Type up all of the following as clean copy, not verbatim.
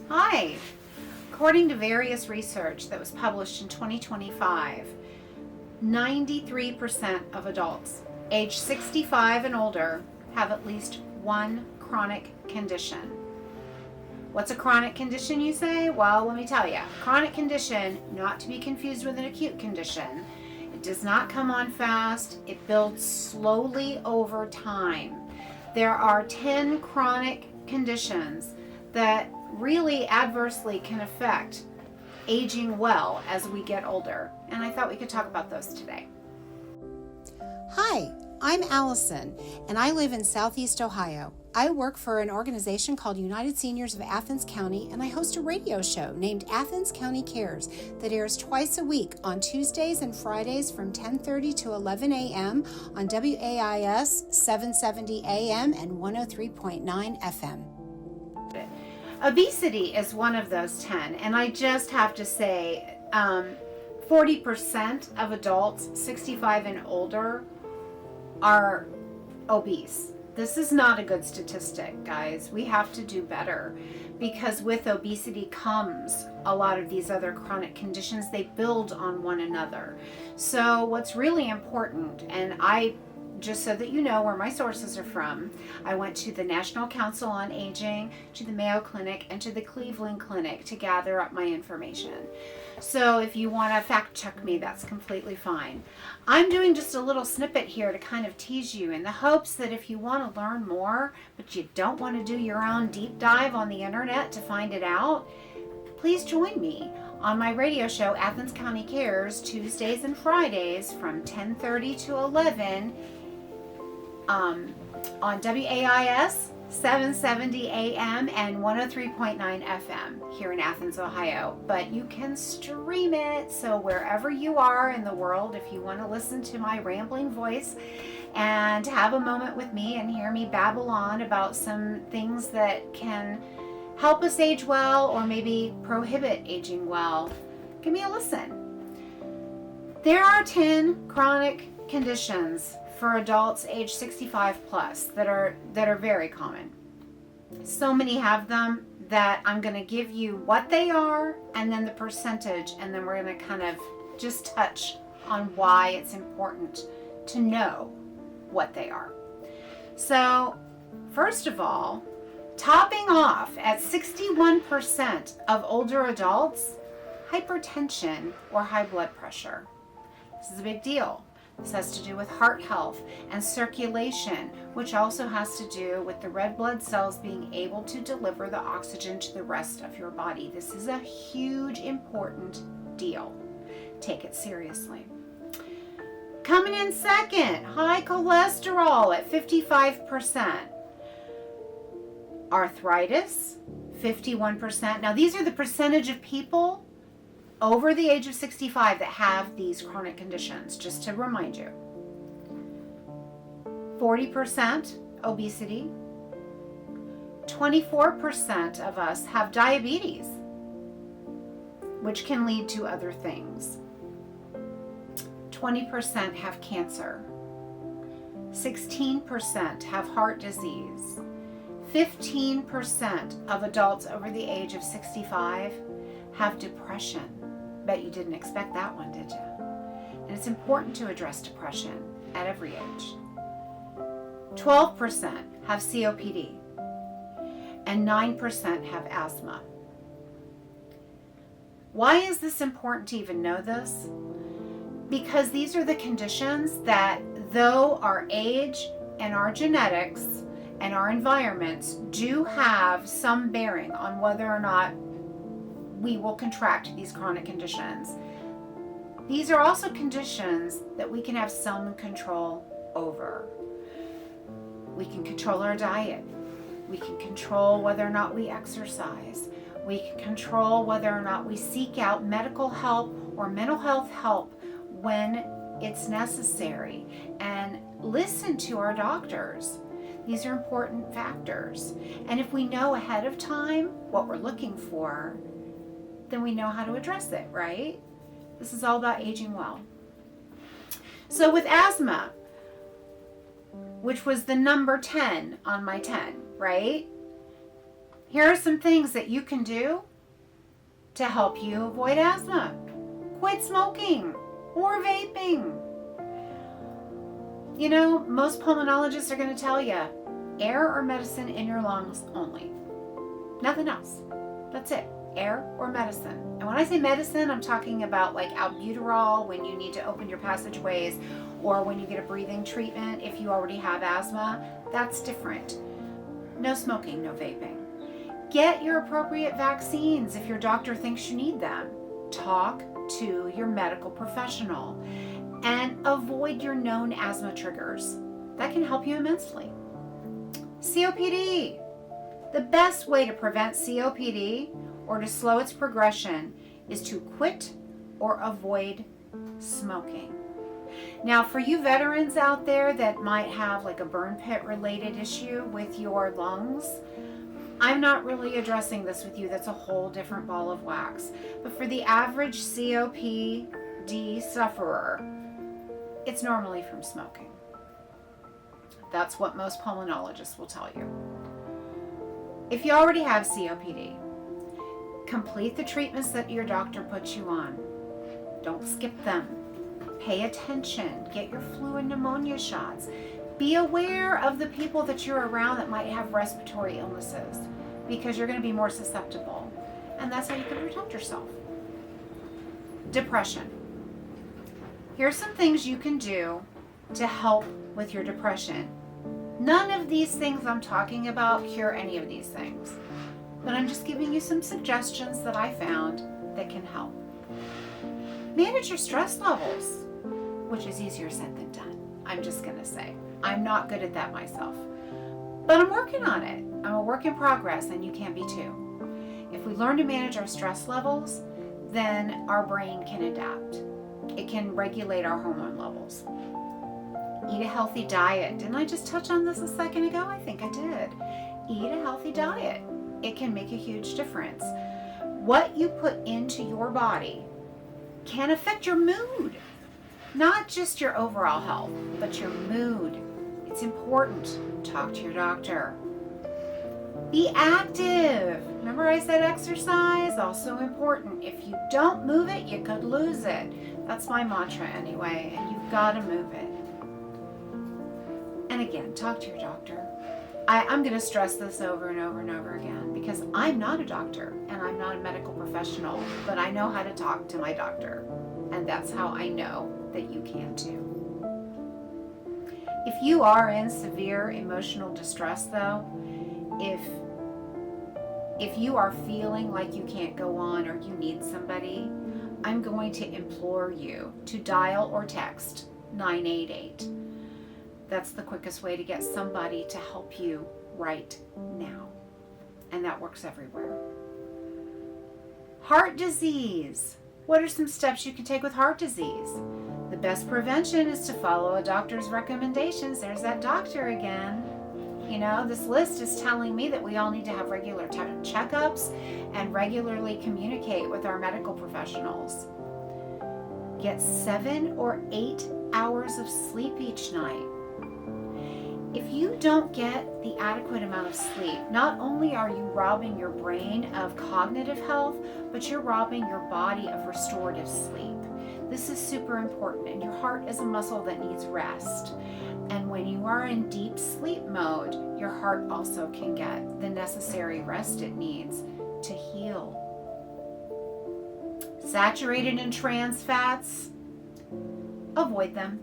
Hi. According to various research that was published in 2025, 93% of adults age 65 and older have at least one chronic condition. What's a chronic condition, you say? Well, let me tell you. Chronic condition, not to be confused with an acute condition. It does not come on fast. It builds slowly over time. There are 10 chronic conditions that really adversely can affect aging well as we get older. And I thought we could talk about those today. Hi, I'm Allison, and I live in Southeast Ohio. I work for an organization called United Seniors of Athens County, and I host a radio show named Athens County Cares that airs twice a week on Tuesdays and Fridays from 10:30 to 11 a.m. on WAIS 770 AM and 103.9 FM. Obesity is one of those 10, and I just have to say 40% of adults 65 and older are obese. This is not a good statistic, guys. We have to do better, because with obesity comes a lot of these other chronic conditions. They build on one another. So what's really important, and just so that you know where my sources are from, I went to the National Council on Aging, to the Mayo Clinic, and to the Cleveland Clinic to gather up my information. So if you want to fact check me, that's completely fine. I'm doing just a little snippet here to kind of tease you in the hopes that if you want to learn more, but you don't want to do your own deep dive on the internet to find it out, please join me on my radio show, Athens County Cares, Tuesdays and Fridays from 10:30 to 11 on WAIS 770 AM and 103.9 FM here in Athens, Ohio. But you can stream it, so wherever you are in the world, if you want to listen to my rambling voice and have a moment with me and hear me babble on about some things that can help us age well or maybe prohibit aging well, give me a listen. There are 10 chronic conditions for adults age 65 plus that are very common. So many have them that I'm going to give you what they are and then the percentage, and then we're going to kind of just touch on why it's important to know what they are. So first of all, topping off at 61% of older adults, hypertension or high blood pressure. This is a big deal. This has to do with heart health and circulation, which also has to do with the red blood cells being able to deliver the oxygen to the rest of your body. This is a huge, important deal. Take it seriously. Coming in second, high cholesterol at 55%. Arthritis, 51%. Now, these are the percentage of people over the age of 65 that have these chronic conditions, just to remind you. 40% obesity. 24% of us have diabetes, which can lead to other things. 20% have cancer. 16% have heart disease. 15% of adults over the age of 65 have depression. Bet you didn't expect that one, did you? And it's important to address depression at every age. 12% have COPD, and 9% have asthma. Why is this important to even know this? Because these are the conditions that, though our age and our genetics and our environments do have some bearing on whether or not we will contract these chronic conditions, these are also conditions that we can have some control over. We can control our diet. We can control whether or not we exercise. We can control whether or not we seek out medical help or mental health help when it's necessary, and listen to our doctors. These are important factors. And if we know ahead of time what we're looking for, then we know how to address it, right? This is all about aging well. So with asthma, which was the number 10 on my 10, right? Here are some things that you can do to help you avoid asthma. Quit smoking or vaping. You know, most pulmonologists are going to tell you air or medicine in your lungs only. Nothing else. That's it. Air or medicine. And when I say medicine, I'm talking about like albuterol when you need to open your passageways, or when you get a breathing treatment if you already have asthma. That's different. No smoking, no vaping. Get your appropriate vaccines if your doctor thinks you need them. Talk to your medical professional and avoid your known asthma triggers. That can help you immensely. COPD. The best way to prevent COPD or to slow its progression is to quit or avoid smoking. Now, for you veterans out there that might have like a burn pit related issue with your lungs, I'm not really addressing this with you. That's a whole different ball of wax. But for the average COPD sufferer, it's normally from smoking. That's what most pulmonologists will tell you. If you already have COPD, complete the treatments that your doctor puts you on. Don't skip them. Pay attention. Get your flu and pneumonia shots. Be aware of the people that you're around that might have respiratory illnesses, because you're going to be more susceptible. And that's how you can protect yourself. Depression. Here's some things you can do to help with your depression. None of these things I'm talking about cure any of these things, but I'm just giving you some suggestions that I found that can help. Manage your stress levels, which is easier said than done. I'm just going to say. I'm not good at that myself, but I'm working on it. I'm a work in progress, and you can be too. If we learn to manage our stress levels, then our brain can adapt. It can regulate our hormone levels. Eat a healthy diet. Didn't I just touch on this a second ago? I think I did. Eat a healthy diet. It can make a huge difference. What you put into your body can affect your mood. Not just your overall health, but your mood. It's important. Talk to your doctor. Be active. Remember I said exercise? Also important. If you don't move it, you could lose it. That's my mantra anyway, and you've got to move it. And again, talk to your doctor. I'm going to stress this over and over and over again, because I'm not a doctor and I'm not a medical professional, but I know how to talk to my doctor. And that's how I know that you can too. If you are in severe emotional distress though, if you are feeling like you can't go on or you need somebody, I'm going to implore you to dial or text 988. That's the quickest way to get somebody to help you right now. And that works everywhere. Heart disease. What are some steps you can take with heart disease? The best prevention is to follow a doctor's recommendations. There's that doctor again. You know, this list is telling me that we all need to have regular checkups and regularly communicate with our medical professionals. Get 7 or 8 hours of sleep each night. If you don't get the adequate amount of sleep, not only are you robbing your brain of cognitive health, but you're robbing your body of restorative sleep. This is super important, and your heart is a muscle that needs rest. And when you are in deep sleep mode, your heart also can get the necessary rest it needs to heal. Saturated and trans fats, avoid them.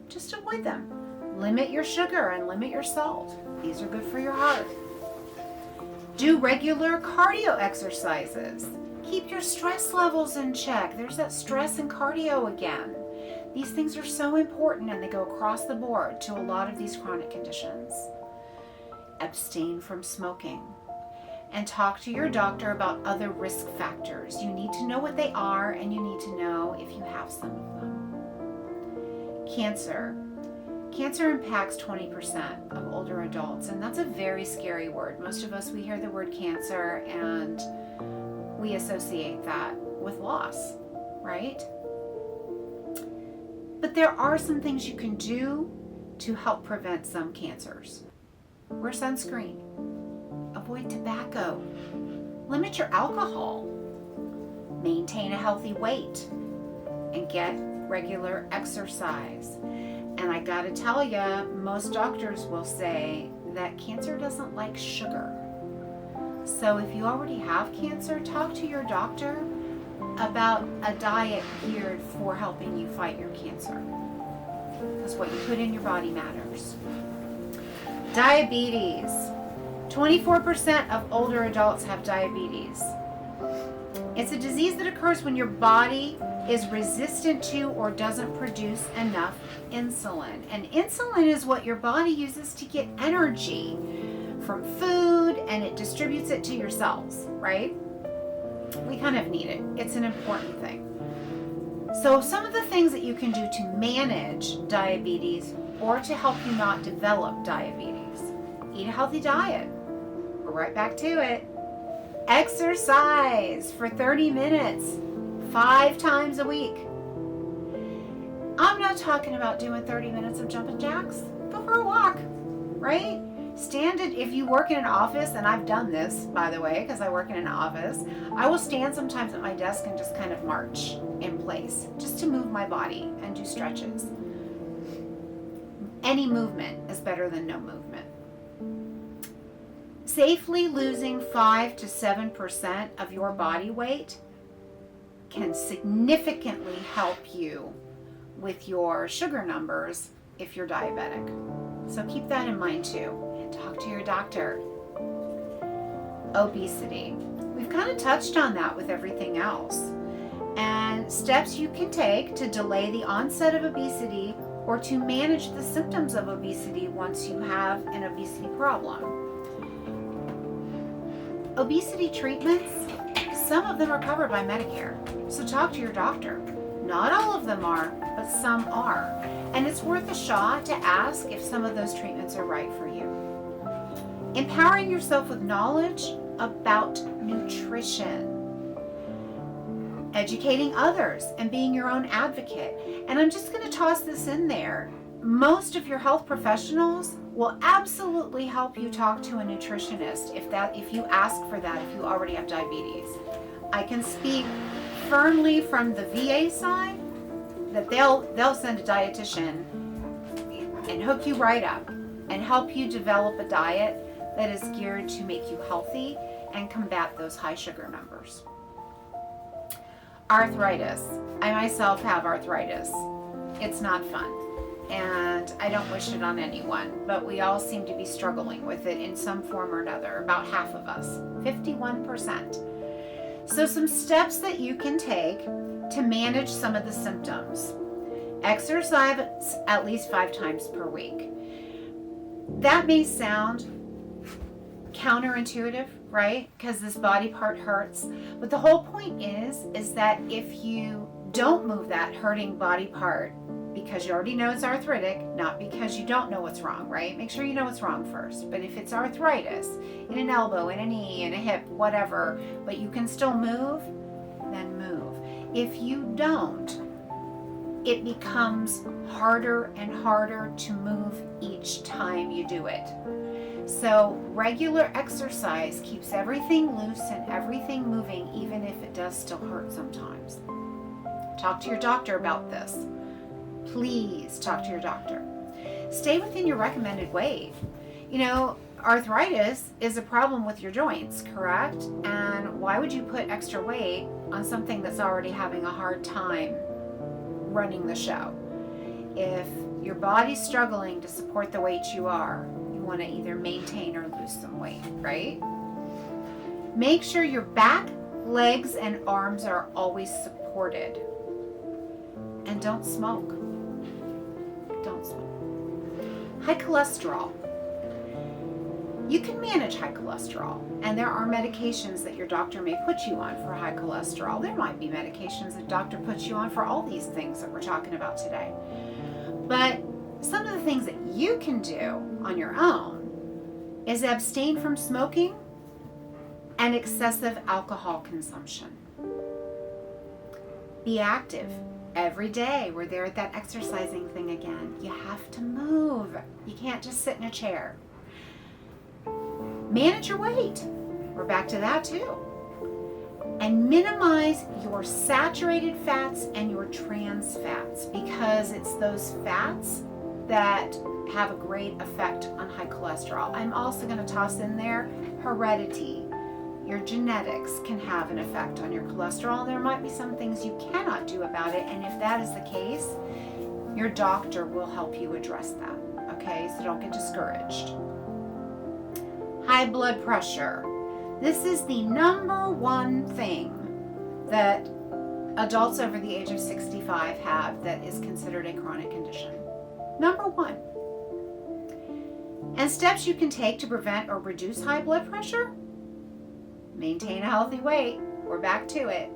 Just avoid them. Limit your sugar and limit your salt. These are good for your heart. Do regular cardio exercises. Keep your stress levels in check. There's that stress and cardio again. These things are so important, and they go across the board to a lot of these chronic conditions. Abstain from smoking. And talk to your doctor about other risk factors. You need to know what they are, and you need to know if you have some of them. Cancer. Cancer impacts 20% of older adults, and that's a very scary word. Most of us, we hear the word cancer and we associate that with loss, right? But there are some things you can do to help prevent some cancers. Wear sunscreen. avoid tobacco, limit your alcohol, maintain a healthy weight, and get regular exercise. And I gotta tell you, most doctors will say that cancer doesn't like sugar. So if you already have cancer, talk to your doctor about a diet geared for helping you fight your cancer. Because what you put in your body matters. Diabetes. 24% of older adults have diabetes. It's a disease that occurs when your body is resistant to or doesn't produce enough insulin. And insulin is what your body uses to get energy from food, and it distributes it to your cells, right? We kind of need it. It's an important thing. So some of the things that you can do to manage diabetes or to help you not develop diabetes. Eat a healthy diet. We're right back to it. Exercise for 30 minutes, 5 times a week. I'm not talking about doing 30 minutes of jumping jacks. Go for a walk, right? Stand it if you work in an office, and I've done this, by the way, because I work in an office. I will stand sometimes at my desk and just kind of march in place, just to move my body and do stretches. Any movement is better than no movement. Safely losing 5 to 7% of your body weight can significantly help you with your sugar numbers if you're diabetic. So keep that in mind too. And talk to your doctor. Obesity. We've kind of touched on that with everything else. And steps you can take to delay the onset of obesity or to manage the symptoms of obesity once you have an obesity problem. Obesity treatments, some of them are covered by Medicare, so talk to your doctor. Not all of them are, but some are. And it's worth a shot to ask if some of those treatments are right for you. Empowering yourself with knowledge about nutrition. Educating others and being your own advocate. And I'm just going to toss this in there. Most of your health professionals will absolutely help you talk to a nutritionist if you ask for that, if you already have diabetes. I can speak firmly from the VA side that they'll send a dietitian and hook you right up and help you develop a diet that is geared to make you healthy and combat those high sugar numbers. Arthritis. I myself have arthritis. It's not fun. And I don't wish it on anyone, but we all seem to be struggling with it in some form or another, about half of us, 51%. So some steps that you can take to manage some of the symptoms. Exercise at least 5 times per week. That may sound counterintuitive, right? Because this body part hurts. But the whole point is that if you don't move that hurting body part, because you already know it's arthritic, not because you don't know what's wrong, right? Make sure you know what's wrong first. But if it's arthritis in an elbow, in a knee, in a hip, whatever, but you can still move, then move. If you don't, it becomes harder and harder to move each time you do it. So regular exercise keeps everything loose and everything moving, even if it does still hurt sometimes. Talk to your doctor about this. Please talk to your doctor. Stay within your recommended weight. You know, arthritis is a problem with your joints, correct? And why would you put extra weight on something that's already having a hard time running the show? If your body's struggling to support the weight you are, you want to either maintain or lose some weight, right? Make sure your back, legs, and arms are always supported. And don't smoke. Don't smoke. High cholesterol. You can manage high cholesterol, and there are medications that your doctor may put you on for high cholesterol. There might be medications that doctor puts you on for all these things that we're talking about today. But some of the things that you can do on your own is abstain from smoking and excessive alcohol consumption. Be active. Every day, we're there at that exercising thing again. You have to move. You can't just sit in a chair. Manage your weight. We're back to that too. And minimize your saturated fats and your trans fats, because it's those fats that have a great effect on high cholesterol. I'm also going to toss in there heredity. Your genetics can have an effect on your cholesterol. There might be some things you cannot do about it, and if that is the case, your doctor will help you address that. Okay, so don't get discouraged. High blood pressure. This is the number one thing that adults over the age of 65 have that is considered a chronic condition. Number one. And steps you can take to prevent or reduce high blood pressure? Maintain a healthy weight. We're back to it.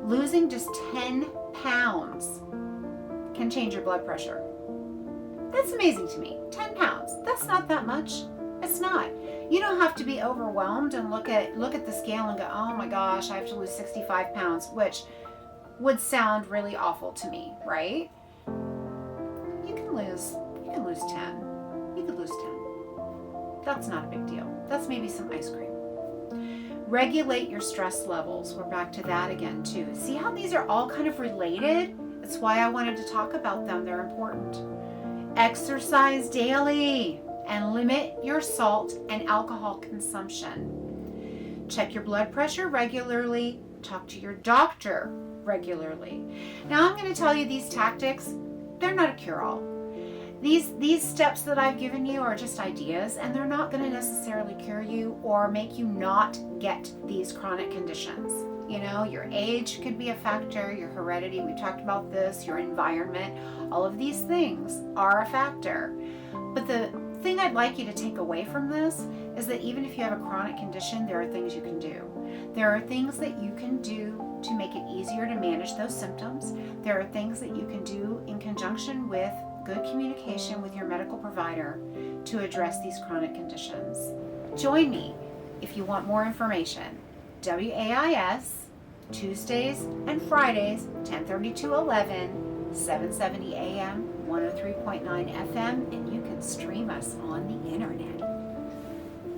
Losing just 10 pounds can change your blood pressure. That's amazing to me. 10 pounds. That's not that much. It's not. You don't have to be overwhelmed and look at the scale and go, oh my gosh, I have to lose 65 pounds, which would sound really awful to me, right? You can lose 10. You could lose 10. That's not a big deal. That's maybe some ice cream. Regulate your stress levels. We're back to that again too. See how these are all kind of related? That's why I wanted to talk about them. They're important. Exercise daily and limit your salt and alcohol consumption. Check your blood pressure regularly. Talk to your doctor regularly. Now I'm going to tell you these tactics, they're not a cure-all. These steps that I've given you are just ideas, and they're not going to necessarily cure you or make you not get these chronic conditions. You know, your age could be a factor, your heredity, we talked about this, your environment, all of these things are a factor. But the thing I'd like you to take away from this is that even if you have a chronic condition, there are things you can do. There are things that you can do to make it easier to manage those symptoms. There are things that you can do in conjunction with good communication with your medical provider to address these chronic conditions. Join me if you want more information. WAIS, Tuesdays and Fridays, 10:30 to 11, 770 AM, 103.9 FM, and you can stream us on the internet.